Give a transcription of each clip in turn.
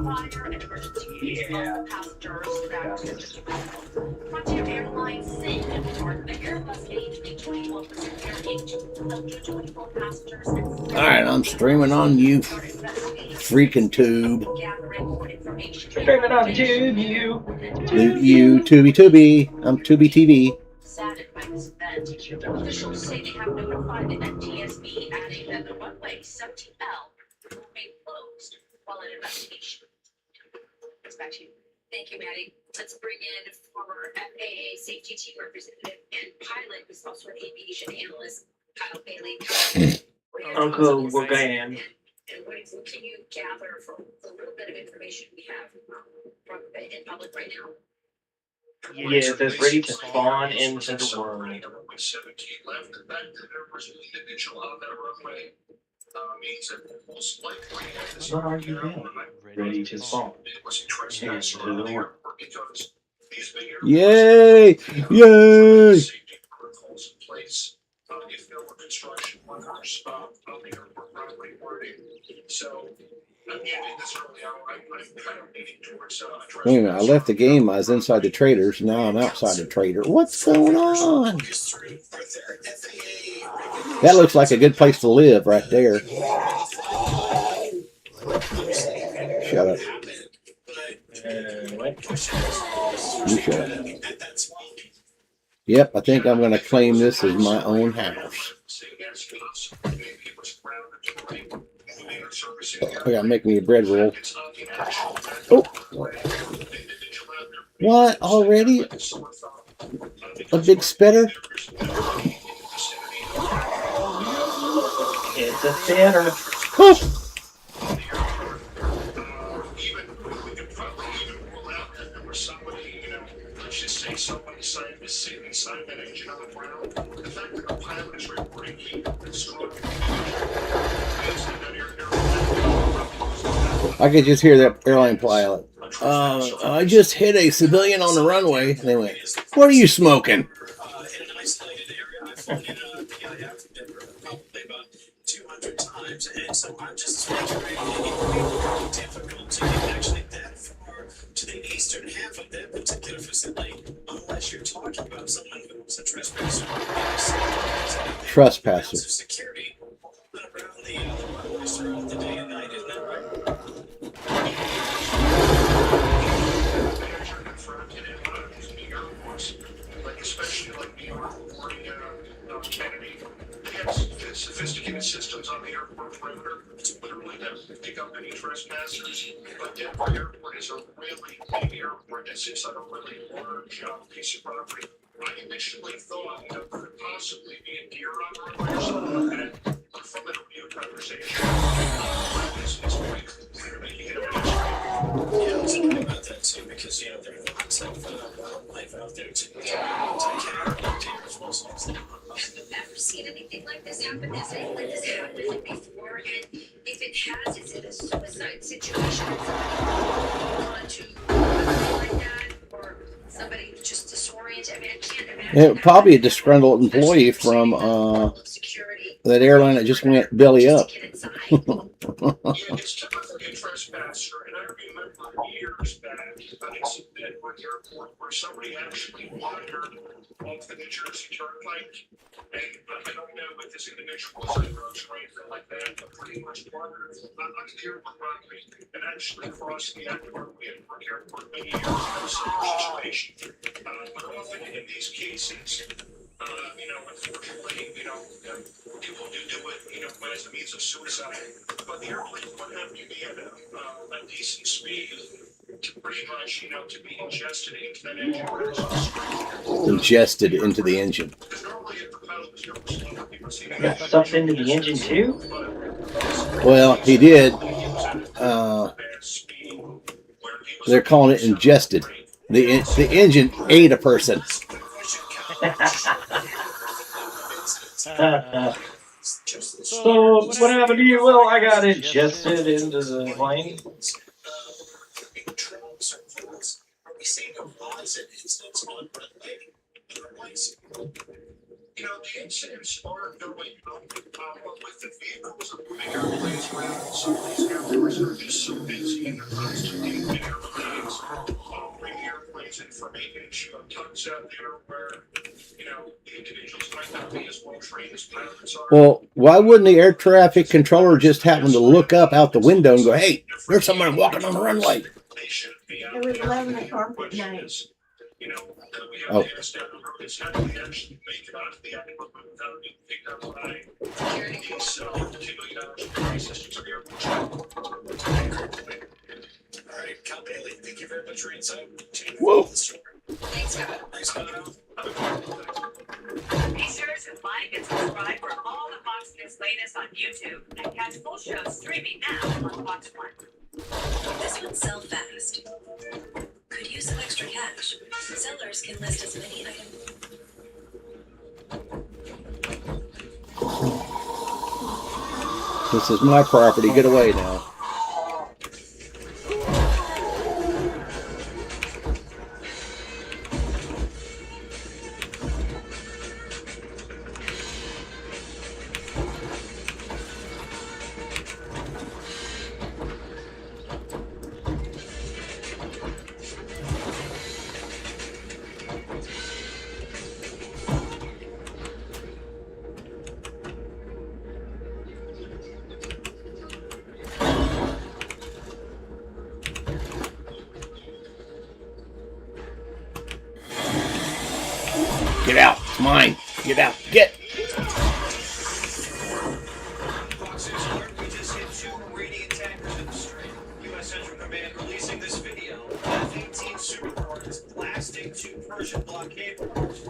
fire and emergency passengers back to Frontier Airlines saying that the Airbus A321 carrying 224 passengers. All right, I'm streaming on you, freaking tube. Streaming on tube, you. Tubi. I'm Tubi TV. Saddened by this event, officials say they have notified the NTSB, adding that the runway 17L will remain closed while an investigation. Back to you. Thank you, Maddie. Let's bring in former FAA safety team representative and pilot, who's also an aviation analyst, Kyle Bailey. Uncle Wagan. And what can you gather from the little bit of information we have from in public right now? Yeah, they're ready to spawn into the world. What are you doing? Ready to spawn into the world. Yay! Yay! Wait a minute, I left the game. I was inside the traders. Now I'm outside the trader. What's going on? That looks like a good place to live right there. Shut up. You shut up. Yep, I think I'm going to claim this as my own house. I gotta make me a bread roll. Oh. What? Already? A big spitter? It's a spitter. Oh. I could just hear that airline pilot. I just hit a civilian on the runway. And they went, "What are you smoking?" And so I'm just speculating it would be difficult to get actually that far to the eastern half of that particular facility, unless you're talking about someone who's a trespasser. Trespasser. Security around the runways throughout the day and night, isn't that right? Especially like New York, Kennedy, they have sophisticated systems on the airport perimeter literally that pick up any trespassers. But Denver Airport is a really big airport that sits on a really large piece of property. I initially thought there could possibly be a deer on the runway or something like that, but from an review conversation, it's quite clear that you hit a Yeah, I was thinking about that too, because there are lots of wildlife out there to take care of deer as well. Have you ever seen anything like this happen? Has anything like this happened before? And if it has, is it a suicide situation? Gone to like that, or somebody just disoriented? I mean, I can't imagine. Probably a disgruntled employee from that airline that just went belly up. it's typically a trespasser, and I remember years back an incident at one airport where somebody actually wandered off the New Jersey Turnpike, and I don't know if this individual was on drugs or anything like that, but pretty much wandered on the airport runway and actually crossed the runway at Newark Airport many years in a similar situation. But often in these cases, unfortunately, people do it, as a means of suicide. But the airplane would have to be at a decent speed to pretty much, to be ingested into that engine. Ingested into the engine. Got sucked into the engine too? Well, he did. They're calling it ingested. The engine ate a person. So, what happened to you? Well, I got ingested into the plane. The incidents are going up, but with the vehicles of moving airplanes around, some of these airports are just so busy, and bring airplanes in for maintenance. Tugs out there where, the individuals might not be as well trained as pilots are. Well, why wouldn't the air traffic controller just happen to look up out the window and go, "Hey, there's someone walking on the runway"? They should be out It was there. 11 o'clock at Question night. is, we have Oh. to ask down the road is how do we actually make it onto the airport without being picked up by these $2 million systems of airports? All right, Company, thank you very much for your insight. Whoa. Thanks, Scott. Thanks, Scott. Be sure to like and subscribe for all the Fox News latest on YouTube and catch full shows streaming now on Fox One. This would sell fast. Could use some extra cash. Sellers can list as many items. This is my property. Get away now. Get out. It's mine. Get out. Get. Fox News alert, we just hit 2 radiant tankers in the strait. U.S. Central Command releasing this video. F-18 Super Hornets blasting 2 Persian blockade runners.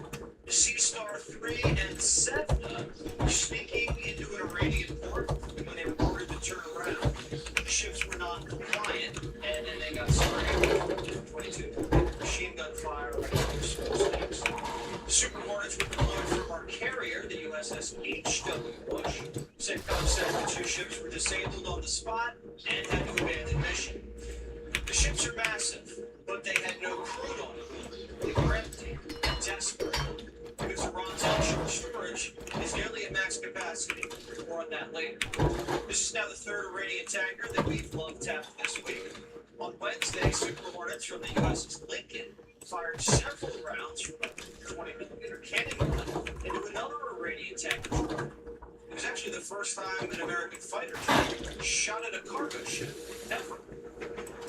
The Sea Star 3 and Sevna were sneaking into an Iranian port when they were ordered to turn around. The ships were not compliant, and then they got sprayed. 22 machine gun fire and other snakes. The Super Hornets were deployed from our carrier, the USS H.W. Bush. CENTCOM said the 2 ships were disabled on the spot and had to abandon mission. The ships are massive, but they had no crew on them. They were empty and desperate because Iran's onshore storage is nearly at max capacity. More on that later. This is now the 3rd Iranian tanker that we've love tapped this week. On Wednesday, Super Hornets from the USS Lincoln fired several rounds from a 20mm cannon into another Iranian tanker. It was actually the first time an American fighter jet shot at a cargo ship ever.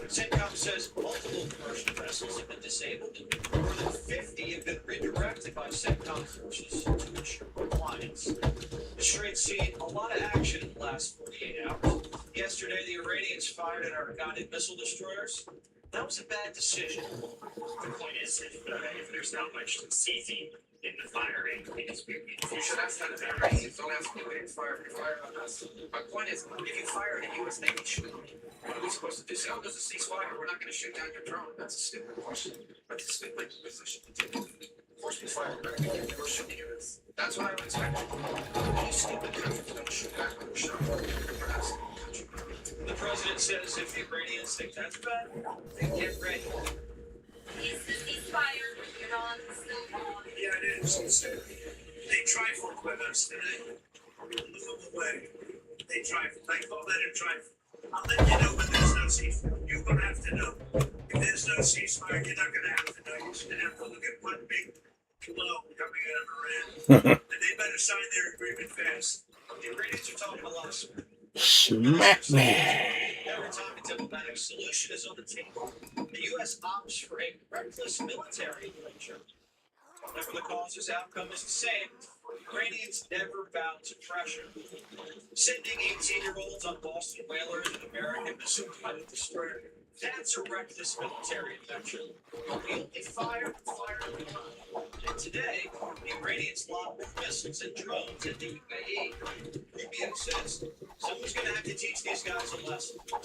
CENTCOM says multiple commercial vessels have been disabled and more than 50 have been redirected by CENTCOM forces to ensure compliance. The strait's seen a lot of action in the last 48 hours. Yesterday, the Iranians fired at our guided missile destroyers. That was a bad decision. The point is, if there's not much seizing in the firing, because You should ask that to Iranians. Don't ask me when fire on us. My point is, if you fire at a U.S. Navy ship, what are we supposed to do? Say, oh, there's a ceasefire. We're not going to shoot down your drone. That's a stupid question. But it's a stupid position to take. Of course, we fire back. We're shooting you. That's what I would expect. Any stupid countries don't shoot back when we're shot. We're not stupid country. The president says if the Iranians think that's bad, they get ready. Is the ceasefire with Iran still on? yeah, it is. They trifled with us today. We blew them away. They trifled. I call that a trifle. I'll let you know when there's no ceasefire. You're going to have to know. If there's no ceasefire, you're not going to have to know. You're just going to have to look at one big blow coming out of Iran. And they better sign their agreement fast. The Iranians are talking a lot of Smack me. every time a diplomatic solution is on the table, the U.S. opts for a reckless military arrangement. Whatever the cause's outcome is the same, Iranians never bow to pressure. Sending 18-year-olds on Boston whalers and American missile pilot destroyer, that's a reckless military adventure. We only fire the gun. And today, the Iranians lob more missiles and drones at the UAE. Rubio says someone's going to have to teach these guys a lesson. Or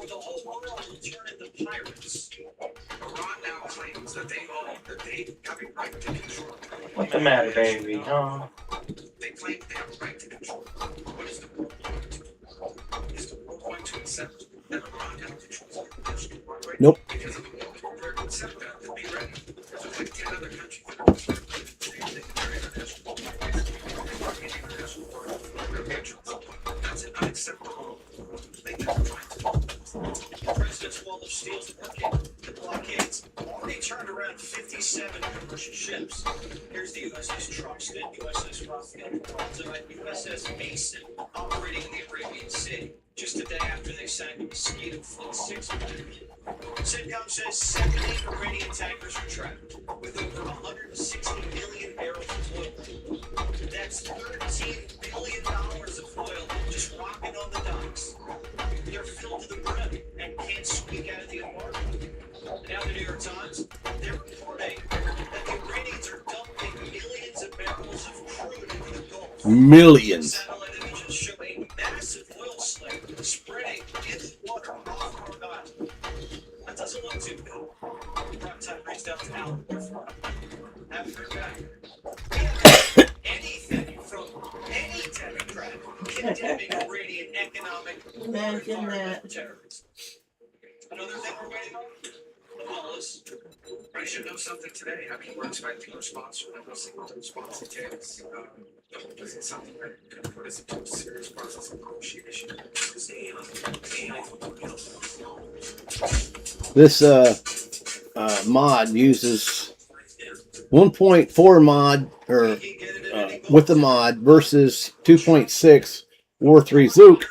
the whole world will turn into pirates. Iran now claims that they have a right to control. What's the matter, baby? Oh. They claim they have a right to control. What is the world going to do? Is the world going to accept that Iran has control of the district? Nope. Because if the world is prepared to accept that, then be ready. There's like 10 other countries that are prepared to take their international That's an unacceptable thing that we're trying to do. The president's was working, the blockades already turned around 57 commercial ships. Here's the USS Truxton, USS Raphael Peralta, and USS Mason operating in the Arabian Sea, just a day after they sank a Mosquito Fleet 6 plane. CENTCOM says 70 Iranian tankers are trapped, with over 160 million barrels of oil. That's $13 billion of oil just rocking on the docks. They're filled to the brim and can't squeak out of the embargo. Now the New York Times, they're reporting that the Iranians are dumping millions of barrels of crude into the Gulf. Millions. Satellite images show a massive oil slick spreading in the water off Long Island. That doesn't look too good. Prime time reached out to Alan Warford. Haven't heard back. We haven't heard anything from any Democrat condemning Iranian economic or environmental terrorism. Another thing we're waiting on? The Wallace. I should know something today. I mean, we're expecting a response from every single response it takes. The hope is it's something that could put us into a serious process of negotiation. This mod uses 1.4 mod or with the mod versus 2.6 War 3 Zook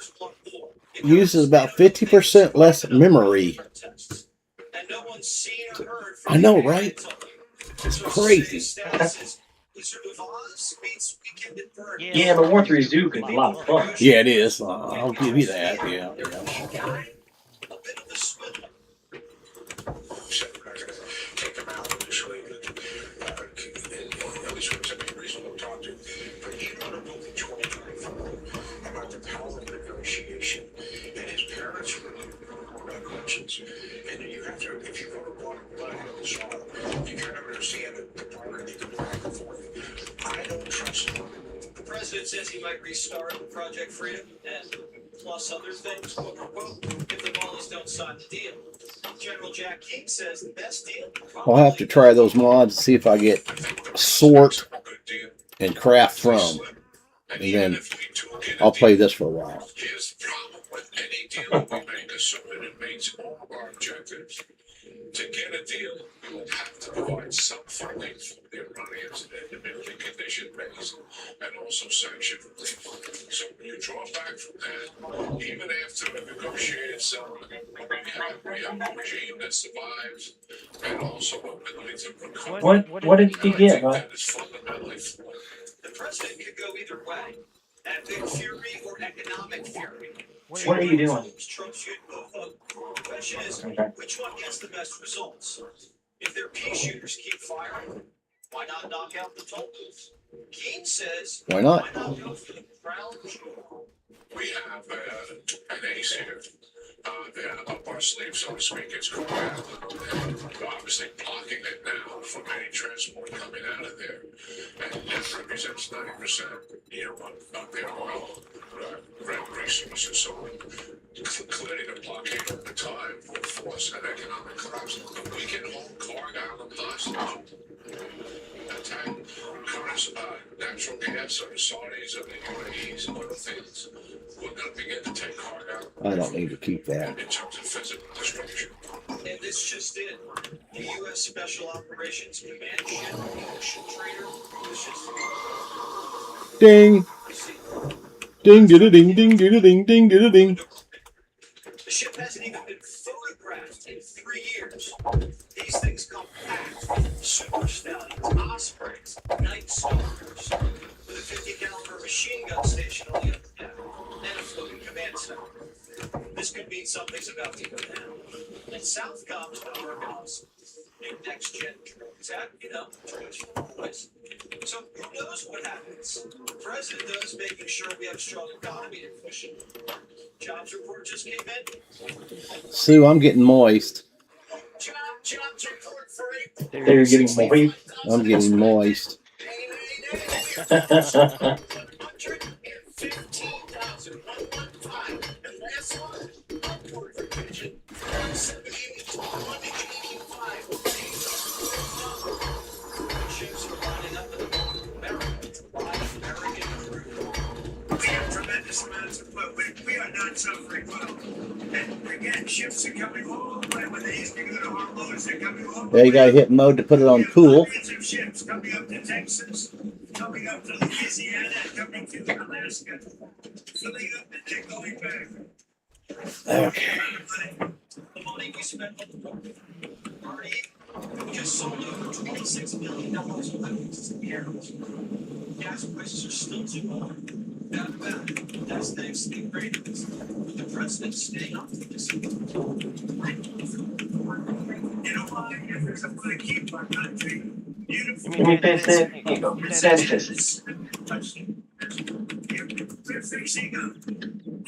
uses about 50% less memory. I know, right? It's crazy. Yeah, but War 3 Zook is a lot of fun. Yeah, it is. I'll give you that. Yeah. Said we're not going to take them out initially, at least we're going to be reasonable to talk to. But he wrote a book in 2024 about the power of negotiation, and his parents were questions. And you have to, if you go to blood on the soil, you kind of understand the power of the back and forth. I don't trust him. The president says he might restart Project Freedom and plus other things, quote unquote, if the Mullies don't sign the deal. General Jack King says the best deal. I'll have to try those mods and see if I get sort and craft from. And then I'll play this for a while. Here's the problem with any deal we make, assuming it meets all of our objectives. To get a deal, we will have to provide some funding for the Iranians and immediately condition based and also sanction relief. So when you draw back from that, even after a negotiated settlement, we have a regime that survives and also ability to recover. What did he get, huh? That is fundamentally flawed. The president could go either way. Epic fury or economic fury. What are you doing? Trump should both of them. The question is, Okay. which one gets the best results? If their pea shooters keep firing, why not knock out the toll booths? Keene says, Why not? why not go for the crown jewel? We have an ace here. They're up our sleeve, so to speak. It's called They're obviously blocking it now from any transport coming out of there. And that represents 90% of their oil resources. So clearly the blockade over time will force an economic collapse. We can hold Cargill hostage. Attack Kurdish natural gas or the Saudis or the UAEs and other things. We're going to begin to take Cargill. I don't need to keep that. In terms of physical destruction. And this just in, the U.S. Special Operations Command ship, the Ocean Trader, was just... Ding. Ding, ding, ding, ding, ding, ding, ding, ding, ding. The ship hasn't even been photographed in 3 years. These things come packed. Super Stallions, Ospreys, Night Stalkers, with a 50 caliber machine gun station on the upper deck, and a floating command center. This could mean something's about to go down. And Southcom's been working on some new next-gen drones out, drones for the boys. So who knows what happens? The president does, making sure we have a strong economy to push it. Jobs report just came in. Sue, I'm getting moist. Jobs report for April. They're getting moist. I'm getting moist. 115,115. And last one, upward revision. 178 to 185. Ships are lining up in America to buy American crude. We have tremendous amounts of flow. We are not suffering well. And again, ships are coming all the way with Yeah, you gotta hit mode to put it on cool. Hundreds of ships coming up to Texas, coming up to Louisiana, coming to Alaska, filling up and then going back. Okay. The money we spent on the party, we just sold over $26 million worth of weapons in the air. Gas prices are still too high. Not about it. That's thanks to the ratings. But the president's staying up for this. You know why? If there's a way to keep our country beautiful. Give me 50. Here you go. Consensus. We're facing a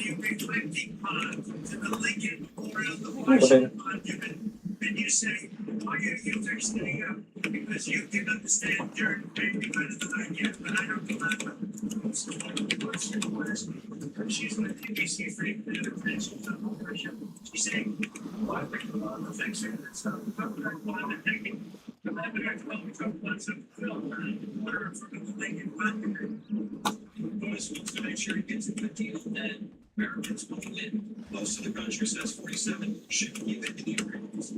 new reflecting pond to the Lincoln Memorial, the Okay. Washington Monument. And you say, why are you standing up? Because you can understand dirt, maybe better than I can, but I don't know that. She's with ABC Free Attention to Operation. She's saying, why bring the law of affection and stuff? But I'm thinking, the moment I told me to once a film, water in front of the Lincoln Monument. Bonus wants to make sure he gets a good deal, and Americans will win. Most of the country says 47 should give it to the Iranians.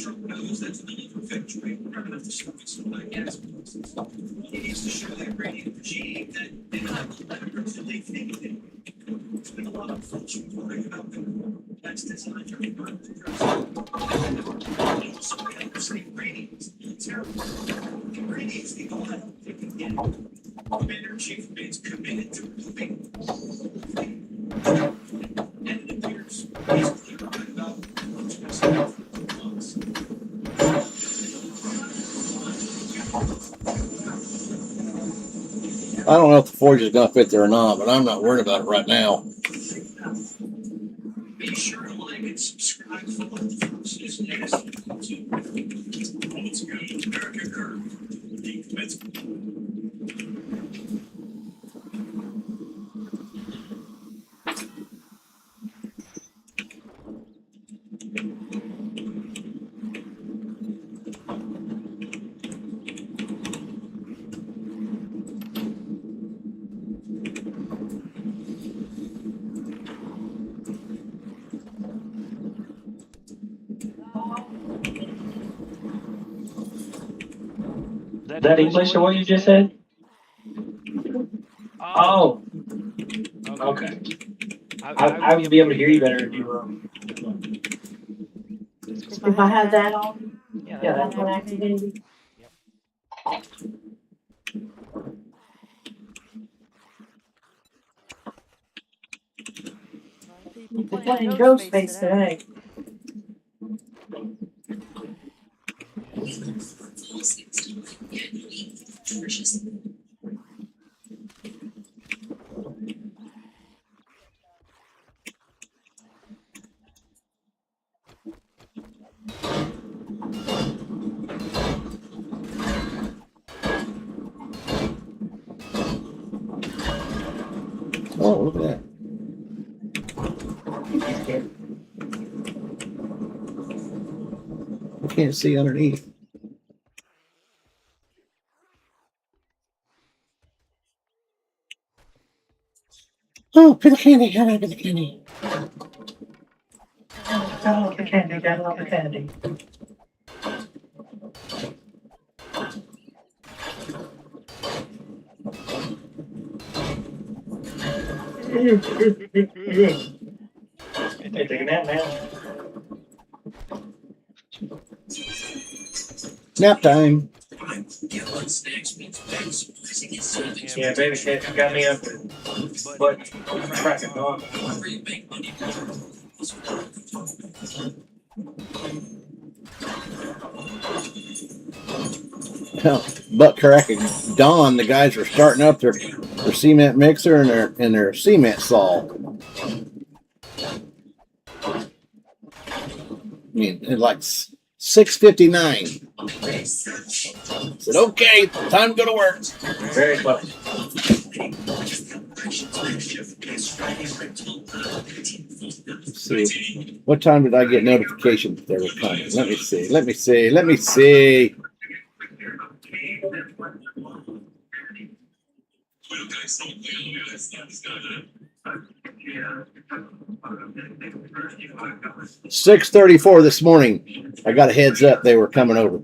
Trump knows that's an uneven victory. We're going to have to stop it so like gas prices. He needs to show the Iranian regime that they don't have the leverage that they think they do. There's been a lot of false reporting about them. That's designed to revert the president. And also, we understand Iranians. Terrible. The Iranians need all the help they can get. Commander-in-Chief remains committed to removing and it appears he's clear about what's himself. I don't know if the Forge is gonna fit there or not, but I'm not worried about it right now. Be sure to like and subscribe for more Fox's next YouTube. Let's go, America Curve. Let's go. Is that English or what you just said? Oh. Okay. I would be able to hear you better if you were. If I had that on, Yeah, that's what I can do. We're playing Ghostface today. Oh, look at that. I can't see underneath. Oh, bit of candy, got a bit of candy. Got off the candy, got off the candy. Hey, taking that now. Nap time. Yeah, baby cat got me up to butt cracking on. Butt cracking dawn. The guys were starting up their cement mixer and their cement saw. I mean, at like 6:59. I said, "Okay, time to go to work." Very close. Let's see. What time did I get notification that they were coming? Let me see. Let me see. Let me see. 6:34 this morning. I got a heads up they were coming over.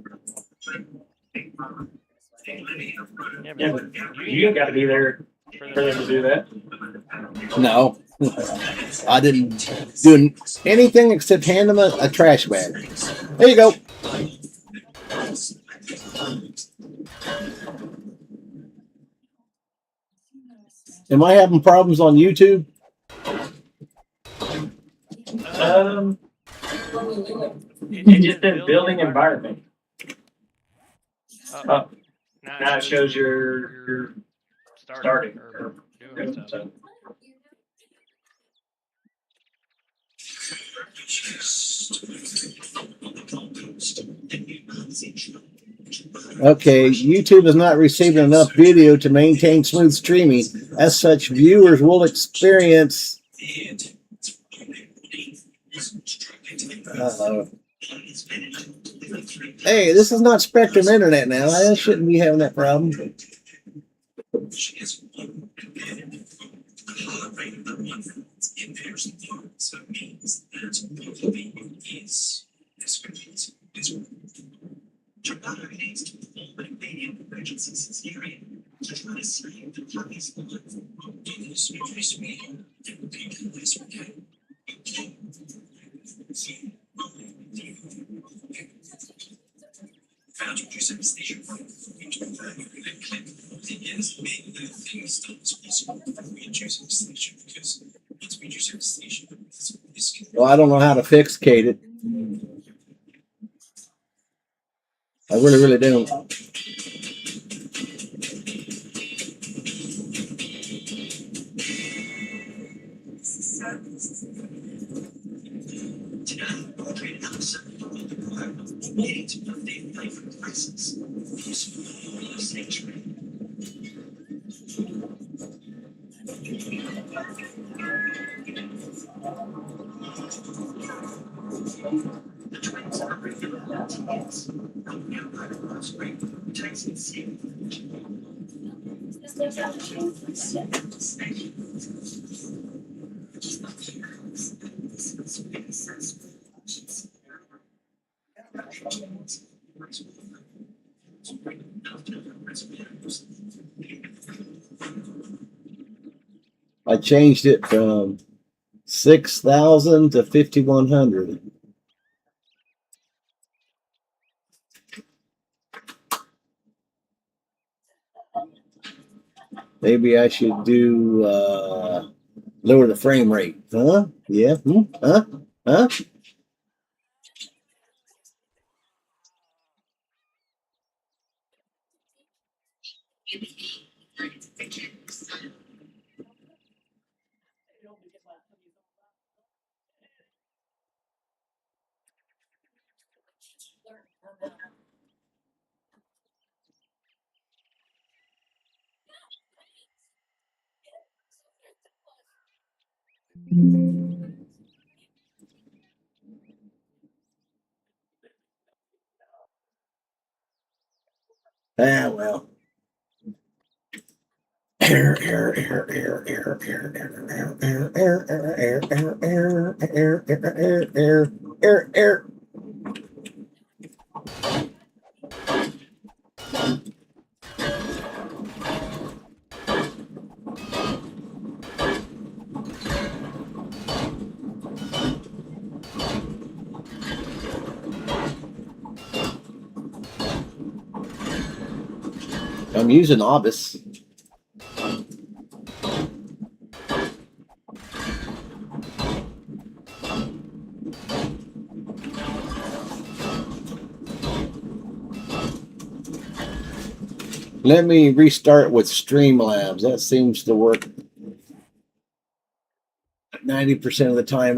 Yeah, but you got to be there for them to do that. No, I didn't do anything except hand them a trash bag. There you go. Am I having problems on YouTube? It just says building environment. Oh, now it shows you're starting or doing stuff. Okay, YouTube is not receiving enough video to maintain smooth streaming. As such, viewers will experience. Hey, this is not Spectrum Internet now. I shouldn't be having that problem. Well, I don't know how to fix Kate. I really don't. I changed it from 6,000 to 5,100. Maybe I should do lower the frame rate. Huh? Yeah. Huh? Huh? Ah, well. Air. I'm using Obis. Let me restart with Streamlabs. That seems to work 90% of the time.